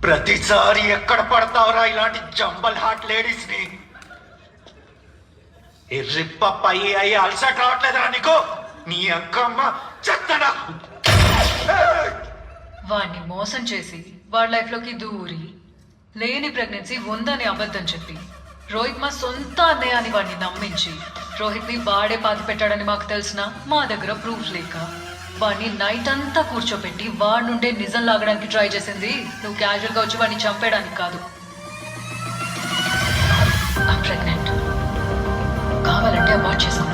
ప్రతిసారి ఎక్కడ పడతావురా ఇలాంటి జంబల్ హార్ట్ లేడీస్ ని? రిప్ప పై అయ్యి అలసట రావట్లేదురా నీకు? నీ అక్కమ్మ చెత్తనా. వాడిని మోసం చేసి వాడి లైఫ్లోకి దూరి లేని ప్రెగ్నెన్సీ ఉందని అబద్ధం చెప్పి రోహిత్ మా సొంత అన్నయ్య అని వాడిని నమ్మించి రోహిత్ని వాడే పాతి పెట్టాడని మాకు తెలిసిన మా దగ్గర ప్రూఫ్ లేక వాడిని నైట్ అంతా కూర్చోబెట్టి వాడి నుండే నిజం లాగడానికి ట్రై చేసింది నువ్వు క్యాజువల్గా వచ్చి వాడిని చంపేయడానికి కాదు. ప్రెగ్నెంట్ కావాలంటే అబార్ట్ చేసుకో.